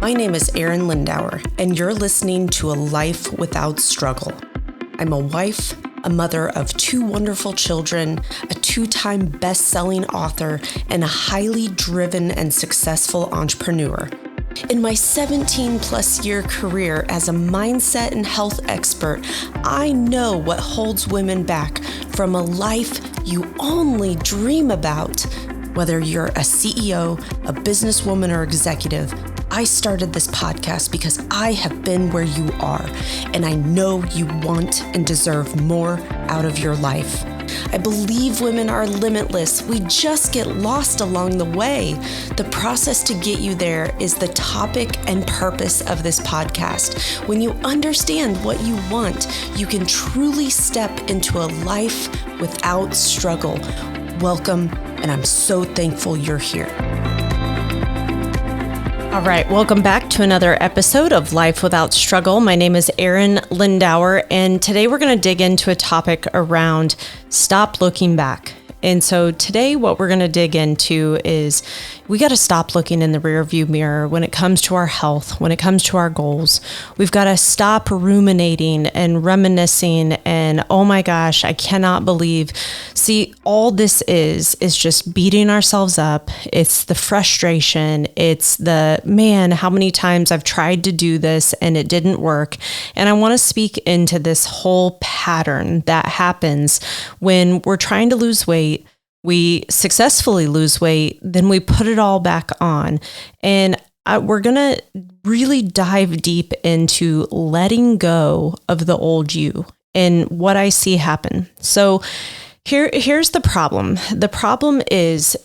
My name is Arin Lindauer, and you're listening to A Life Without Struggle. I'm a wife, a mother of 2 wonderful children, a 2-time best-selling author, and a highly driven and successful entrepreneur. In my 17-plus year career as a mindset and health expert, I know what holds women back from a life you only dream about. Whether you're a CEO, a businesswoman, or executive, I started this podcast because I have been where you are, and I know you want and deserve more out of your life. I believe women are limitless. We just get lost along the way. The process to get you there is the topic and purpose of this podcast. When you understand what you want, you can truly step into a life without struggle. Welcome, and I'm so thankful you're here. All right, welcome back to another episode of Life Without Struggle. My name is Arin Lindauer, and today we're going to dig into a topic around stop looking back. And so today what we're going to dig into is we got to stop looking in the rearview mirror when it comes to our health, when it comes to our goals. We've got to stop ruminating and reminiscing and, oh my gosh, I cannot believe. See, all this is just beating ourselves up. It's the frustration. It's the, man, how many times I've tried to do this and it didn't work. And I want to speak into this whole pattern that happens when we're trying to lose weight. We successfully lose weight, then we put it all back on. And we're going to really dive deep into letting go of the old you and what I see happen. So here's the problem. The problem is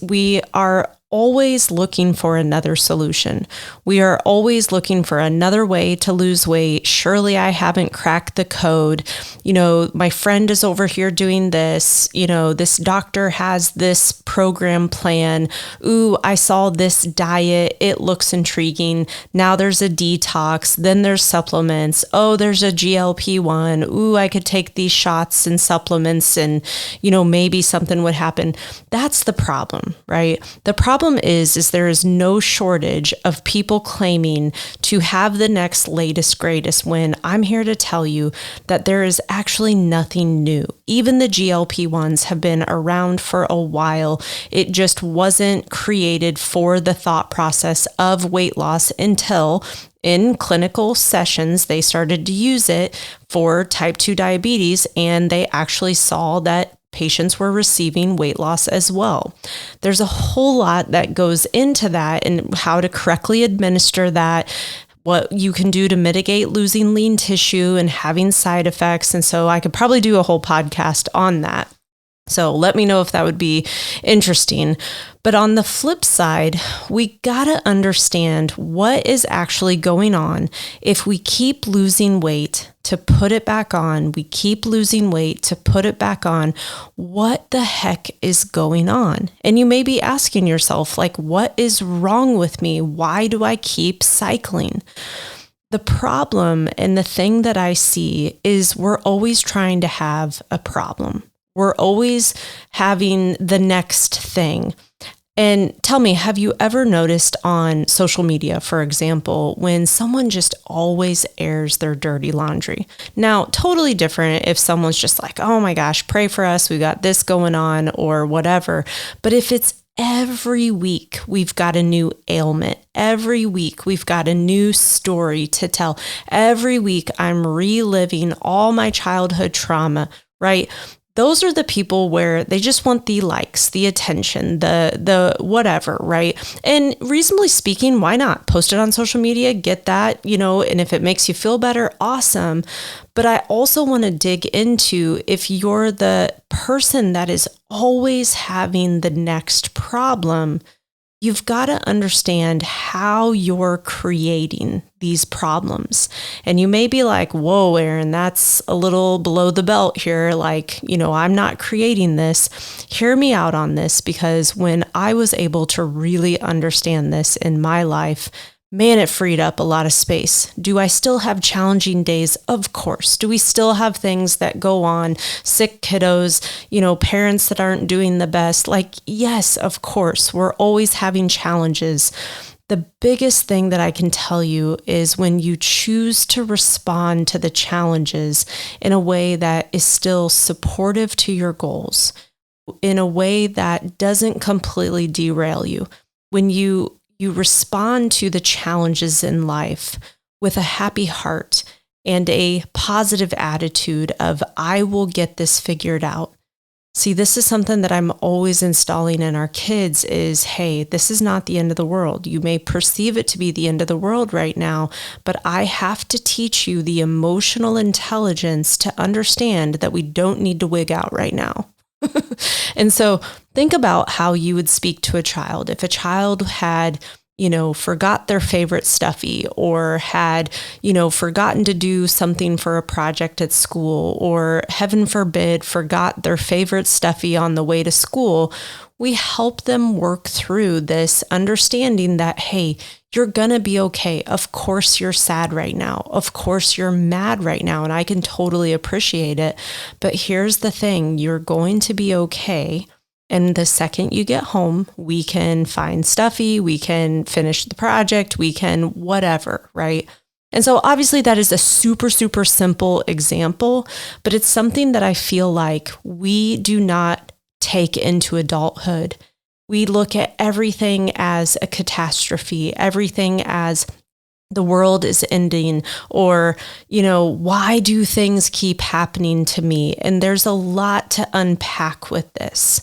we are always looking for another solution. We are always looking for another way to lose weight. Surely I haven't cracked the code. My friend is over here doing this. This doctor has this program plan. Ooh, I saw this diet. It looks intriguing. Now there's a detox. Then there's supplements. Oh, there's a GLP-1. Ooh, I could take these shots and supplements and, maybe something would happen. That's the problem, right? The problem is there is no shortage of people claiming to have the next latest greatest, when I'm here to tell you that there is actually nothing new. Even the GLP-1s have been around for a while. It just wasn't created for the thought process of weight loss until in clinical sessions, they started to use it for type 2 diabetes, and they actually saw that patients were receiving weight loss as well. There's a whole lot that goes into that and how to correctly administer that, what you can do to mitigate losing lean tissue and having side effects. And so I could probably do a whole podcast on that. So let me know if that would be interesting. But on the flip side, we got to understand what is actually going on if we keep losing weight to put it back on. We keep losing weight to put it back on. What the heck is going on? And you may be asking yourself, what is wrong with me? Why do I keep cycling? The problem and the thing that I see is we're always trying to have a problem. We're always having the next thing. And tell me, have you ever noticed on social media, for example, when someone just always airs their dirty laundry? Now, totally different if someone's just like, oh my gosh, pray for us, we got this going on or whatever. But if it's every week, we've got a new ailment. Every week, we've got a new story to tell. Every week, I'm reliving all my childhood trauma, right? Those are the people where they just want the likes, the attention, the whatever, right? And reasonably speaking, why not? Post it on social media, get that, and if it makes you feel better, awesome. But I also want to dig into if you're the person that is always having the next problem, you've got to understand how you're creating these problems. And you may be like, whoa, Arin, that's a little below the belt here. I'm not creating this. Hear me out on this, because when I was able to really understand this in my life, man, it freed up a lot of space. Do I still have challenging days? Of course. Do we still have things that go on? Sick kiddos, parents that aren't doing the best? Yes, of course. We're always having challenges. The biggest thing that I can tell you is when you choose to respond to the challenges in a way that is still supportive to your goals, in a way that doesn't completely derail you. When you respond to the challenges in life with a happy heart and a positive attitude of, I will get this figured out. See, this is something that I'm always installing in our kids is, hey, this is not the end of the world. You may perceive it to be the end of the world right now, but I have to teach you the emotional intelligence to understand that we don't need to wig out right now. And so think about how you would speak to a child. If a child had, forgot their favorite stuffy, or had, forgotten to do something for a project at school, or heaven forbid, forgot their favorite stuffy on the way to school, we help them work through this understanding that, hey, you're going to be okay. Of course you're sad right now. Of course you're mad right now. And I can totally appreciate it. But here's the thing, you're going to be okay. And the second you get home, we can find stuffy, we can finish the project, we can whatever, right? And so obviously that is a super, super simple example, but it's something that I feel like we do not take into adulthood. We look at everything as a catastrophe, everything as the world is ending, or, why do things keep happening to me? And there's a lot to unpack with this.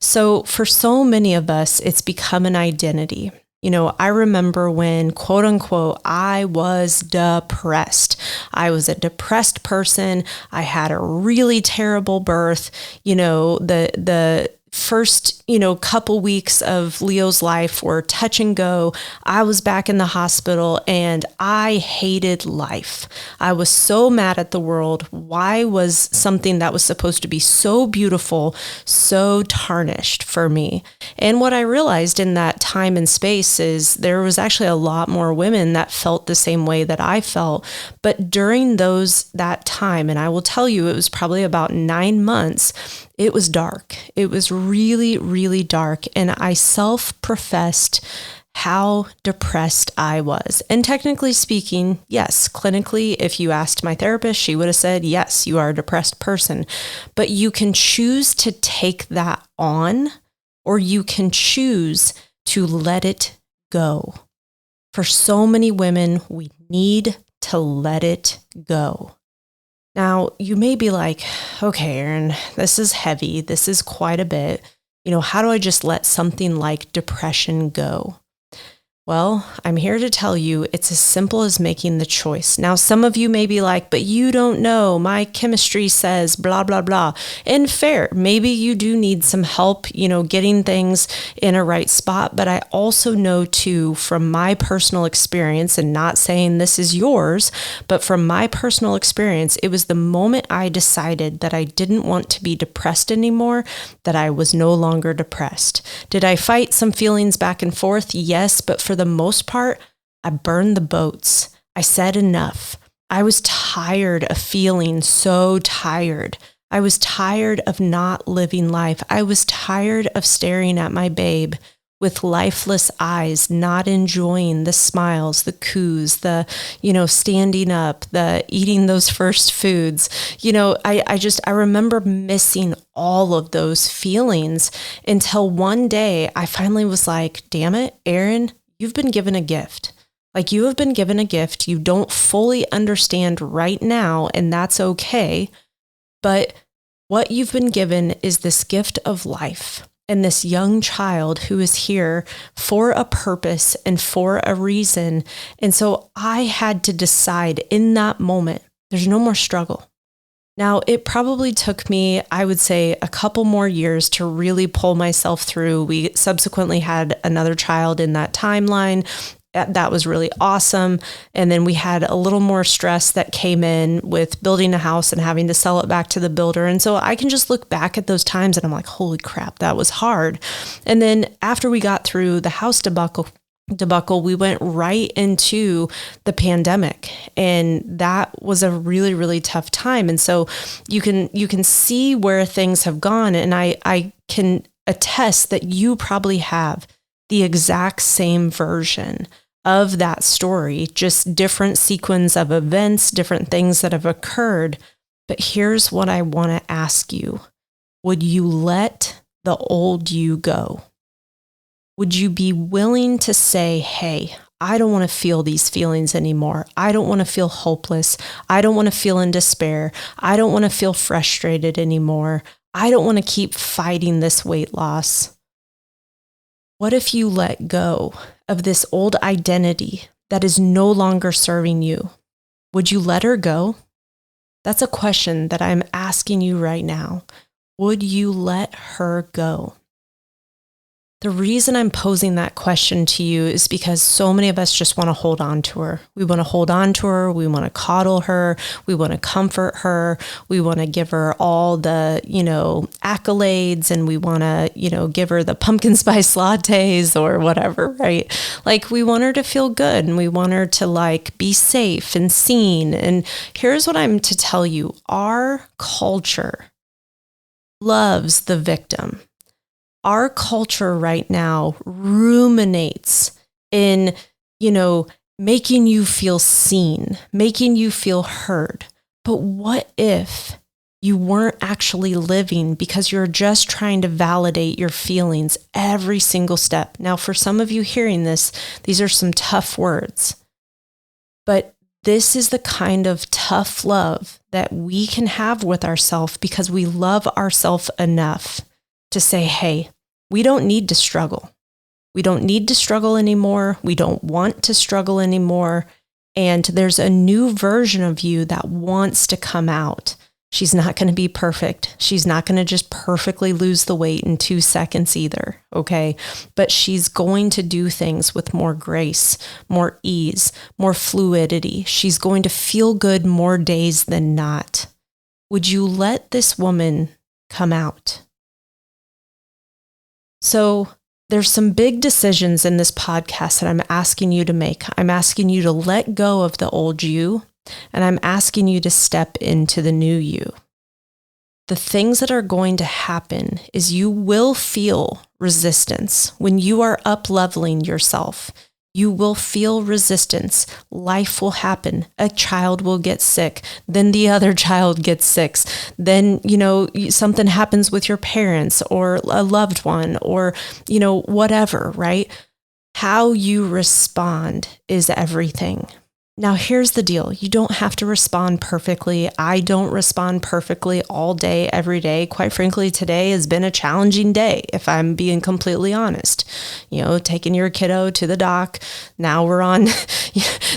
So for so many of us, it's become an identity. I remember when, quote unquote, I was depressed. I was a depressed person. I had a really terrible birth. The first, couple weeks of Leo's life were touch and go. I was back in the hospital and I hated life. I was so mad at the world. Why was something that was supposed to be so beautiful so tarnished for me? And what I realized in that time and space is there was actually a lot more women that felt the same way that I felt. But during that time, and I will tell you, it was probably about 9 months, it was dark. It was really, really dark. And I self-professed how depressed I was. And technically speaking, yes, clinically, if you asked my therapist, she would have said, yes, you are a depressed person. But you can choose to take that on, or you can choose to let it go. For so many women, we need to let it go. Now, you may be like, okay, Arin, this is heavy. This is quite a bit. How do I just let something like depression go? Well, I'm here to tell you it's as simple as making the choice. Now, some of you may be like, but you don't know, my chemistry says blah, blah, blah. And fair, maybe you do need some help, getting things in a right spot. But I also know too, from my personal experience, and not saying this is yours, but from my personal experience, it was the moment I decided that I didn't want to be depressed anymore, that I was no longer depressed. Did I fight some feelings back and forth? Yes, but for the most part, I burned the boats. I said enough. I was tired of feeling so tired. I was tired of not living life. I was tired of staring at my babe with lifeless eyes, not enjoying the smiles, the coos, the, standing up, the eating those first foods. I remember missing all of those feelings until one day I finally was like, damn it, Arin, you've been given a gift. Like, you have been given a gift. You don't fully understand right now, and that's okay. But what you've been given is this gift of life and this young child who is here for a purpose and for a reason. And so I had to decide in that moment, there's no more struggle. Now, it probably took me, I would say, a couple more years to really pull myself through. We subsequently had another child in that timeline. That was really awesome. And then we had a little more stress that came in with building a house and having to sell it back to the builder. And so I can just look back at those times and I'm like, holy crap, that was hard. And then after we got through the house debacle, we went right into the pandemic, and that was a really, really tough time. And so you can see where things have gone, and I can attest that you probably have. the exact same version of that story, just different sequence of events, different things that have occurred. But here's what I want to ask you. Would you let the old you go? Would you be willing to say, hey, I don't want to feel these feelings anymore. I don't want to feel hopeless. I don't want to feel in despair. I don't want to feel frustrated anymore. I don't want to keep fighting this weight loss. What if you let go of this old identity that is no longer serving you? Would you let her go? That's a question that I'm asking you right now. Would you let her go? The reason I'm posing that question to you is because so many of us just want to hold on to her. We want to hold on to her. We want to coddle her. We want to comfort her. We want to give her all the, accolades, and we want to, give her the pumpkin spice lattes or whatever, right? Like, we want her to feel good, and we want her to be safe and seen. And here's what I'm to tell you. Our culture loves the victim. Our culture right now ruminates in, making you feel seen, making you feel heard. But what if you weren't actually living because you're just trying to validate your feelings every single step? Now, for some of you hearing this, these are some tough words. But this is the kind of tough love that we can have with ourselves because we love ourselves enough to say, hey, we don't need to struggle. We don't need to struggle anymore. We don't want to struggle anymore. And there's a new version of you that wants to come out. She's not going to be perfect. She's not going to just perfectly lose the weight in 2 seconds either, okay? But she's going to do things with more grace, more ease, more fluidity. She's going to feel good more days than not. Would you let this woman come out? So there's some big decisions in this podcast that I'm asking you to make. I'm asking you to let go of the old you, and I'm asking you to step into the new you. The things that are going to happen is you will feel resistance when you are up-leveling yourself. You will feel resistance. Life will happen. A child will get sick. Then the other child gets sick. Then, something happens with your parents or a loved one or, whatever, right? How you respond is everything. Now, here's the deal. You don't have to respond perfectly. I don't respond perfectly all day, every day. Quite frankly, today has been a challenging day, if I'm being completely honest. Taking your kiddo to the doc. Now we're on,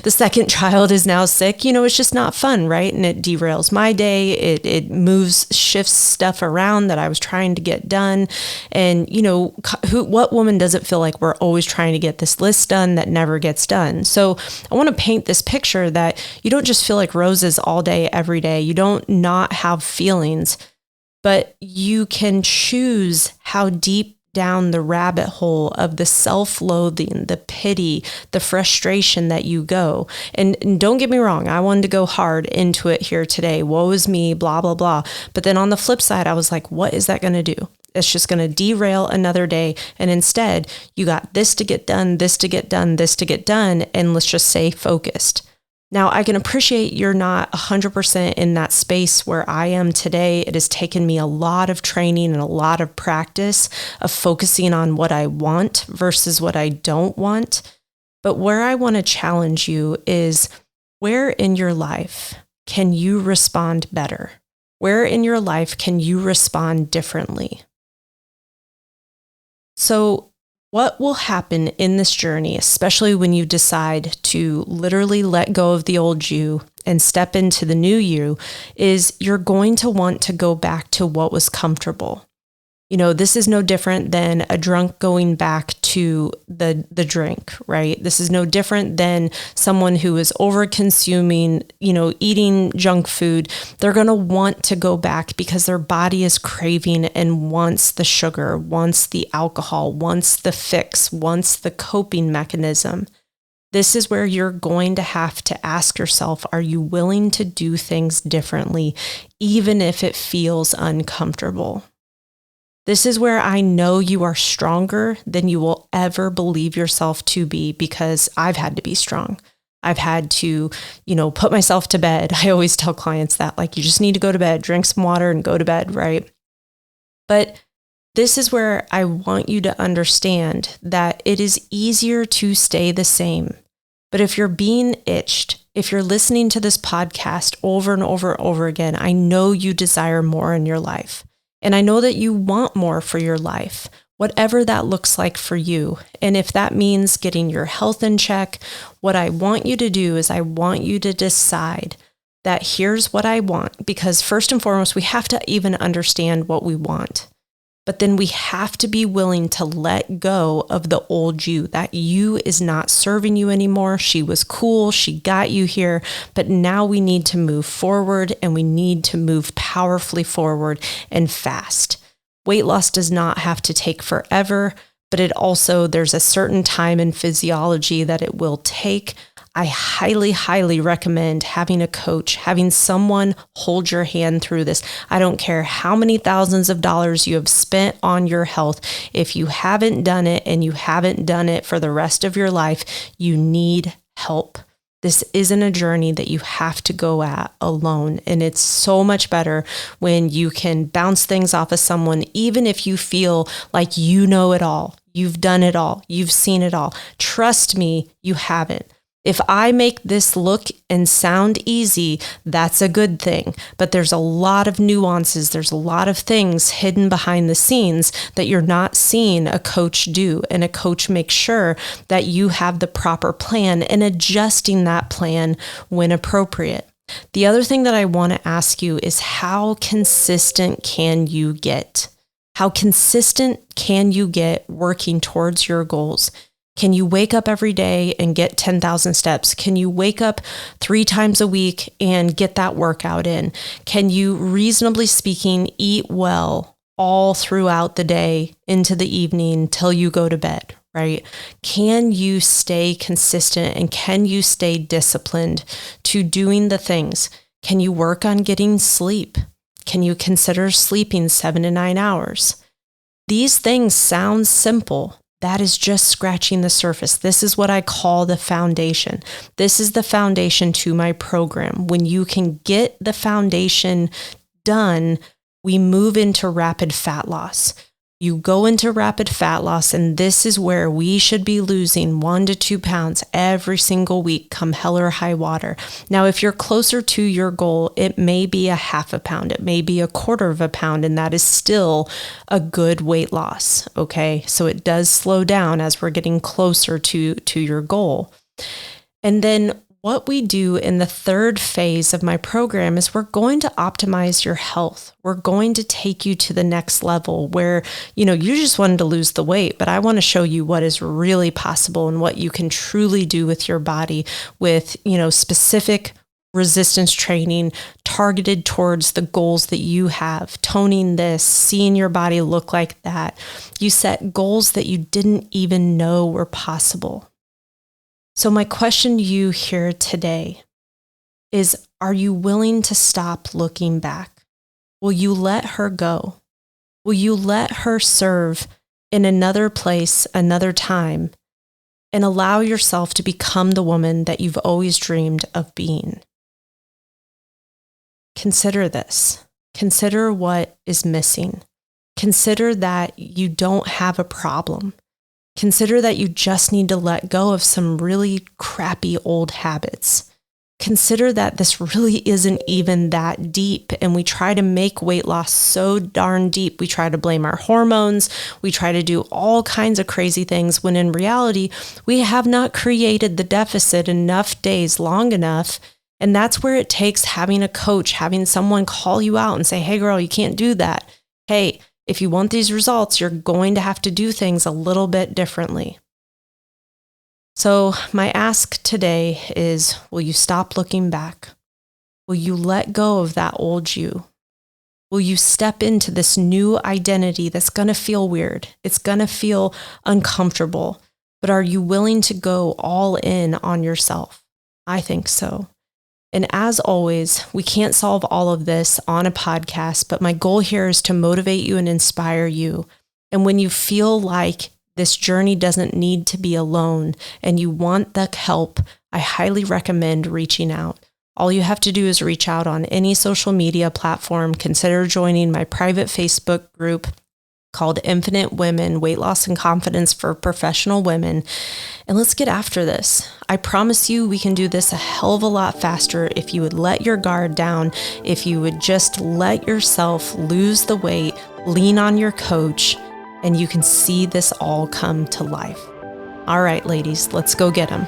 the second child is now sick. It's just not fun, right? And it derails my day. It shifts stuff around that I was trying to get done. And, what woman doesn't feel like we're always trying to get this list done that never gets done? So I want to paint this picture that you don't just feel like roses all day, every day. You don't not have feelings, but you can choose how deep down the rabbit hole of the self-loathing, the pity, the frustration that you go. And don't get me wrong, I wanted to go hard into it here today. Woe is me, blah, blah, blah. But then on the flip side, I was like, what is that going to do? It's just going to derail another day. And instead, you got this to get done, this to get done, this to get done, and let's just stay focused. Now, I can appreciate you're not 100% in that space where I am today. It has taken me a lot of training and a lot of practice of focusing on what I want versus what I don't want. But where I want to challenge you is, where in your life can you respond better? Where in your life can you respond differently? So what will happen in this journey, especially when you decide to literally let go of the old you and step into the new you, is you're going to want to go back to what was comfortable. This is no different than a drunk going back to the drink, right? This is no different than someone who is over consuming, eating junk food. They're going to want to go back because their body is craving and wants the sugar, wants the alcohol, wants the fix, wants the coping mechanism. This is where you're going to have to ask yourself, are you willing to do things differently, even if it feels uncomfortable? This is where I know you are stronger than you will ever believe yourself to be, because I've had to be strong. I've had to, put myself to bed. I always tell clients that, like, you just need to go to bed, drink some water and go to bed, right? But this is where I want you to understand that it is easier to stay the same. But if you're being itched, if you're listening to this podcast over and over and over again, I know you desire more in your life. And I know that you want more for your life, whatever that looks like for you. And if that means getting your health in check, what I want you to do is I want you to decide that here's what I want. Because first and foremost, we have to even understand what we want. But then we have to be willing to let go of the old you. That you is not serving you anymore. She was cool. She got you here. But now we need to move forward, and we need to move powerfully forward and fast. Weight loss does not have to take forever, but there's a certain time in physiology that it will take. I highly, highly recommend having a coach, having someone hold your hand through this. I don't care how many thousands of dollars you have spent on your health. If you haven't done it and you haven't done it for the rest of your life, you need help. This isn't a journey that you have to go at alone. And it's so much better when you can bounce things off of someone, even if you feel like you know it all. You've done it all. You've seen it all. Trust me, you haven't. If I make this look and sound easy, that's a good thing. But there's a lot of nuances. There's a lot of things hidden behind the scenes that you're not seeing a coach do. And a coach makes sure that you have the proper plan and adjusting that plan when appropriate. The other thing that I want to ask you is, how consistent can you get? How consistent can you get working towards your goals? Can you wake up every day and get 10,000 steps? Can you wake up 3 times a week and get that workout in? Can you, reasonably speaking, eat well all throughout the day into the evening till you go to bed, right? Can you stay consistent, and can you stay disciplined to doing the things? Can you work on getting sleep? Can you consider sleeping 7 to 9 hours? These things sound simple. That is just scratching the surface. This is what I call the foundation. This is the foundation to my program. When you can get the foundation done, we move into rapid fat loss. You go into rapid fat loss, and this is where we should be losing 1 to 2 pounds every single week, come hell or high water. Now, if you're closer to your goal, it may be a half a pound, it may be a quarter of a pound, and that is still a good weight loss, okay? So it does slow down as we're getting closer to your goal. And then what we do in the third phase of my program is we're going to optimize your health. We're going to take you to the next level where, you just wanted to lose the weight, but I want to show you what is really possible and what you can truly do with your body with, specific resistance training targeted towards the goals that you have, toning this, seeing your body look like that. You set goals that you didn't even know were possible. So my question to you here today is, are you willing to stop looking back? Will you let her go? Will you let her serve in another place, another time, and allow yourself to become the woman that you've always dreamed of being? Consider this. Consider what is missing. Consider that you don't have a problem. Consider that you just need to let go of some really crappy old habits. Consider that this really isn't even that deep, and we try to make weight loss so darn deep. We try to blame our hormones. We try to do all kinds of crazy things when in reality, we have not created the deficit enough days long enough. And that's where it takes having a coach, having someone call you out and say, hey girl, you can't do that. Hey, if you want these results, you're going to have to do things a little bit differently. So my ask today is, will you stop looking back? Will you let go of that old you? Will you step into this new identity that's going to feel weird? It's going to feel uncomfortable, but are you willing to go all in on yourself? I think so. And as always, we can't solve all of this on a podcast, but my goal here is to motivate you and inspire you. And when you feel like this journey doesn't need to be alone and you want the help, I highly recommend reaching out. All you have to do is reach out on any social media platform. Consider joining my private Facebook group called Infinite Women, Weight Loss and Confidence for Professional Women. And let's get after this. I promise you we can do this a hell of a lot faster if you would let your guard down, if you would just let yourself lose the weight, lean on your coach, and you can see this all come to life. All right, ladies, let's go get them.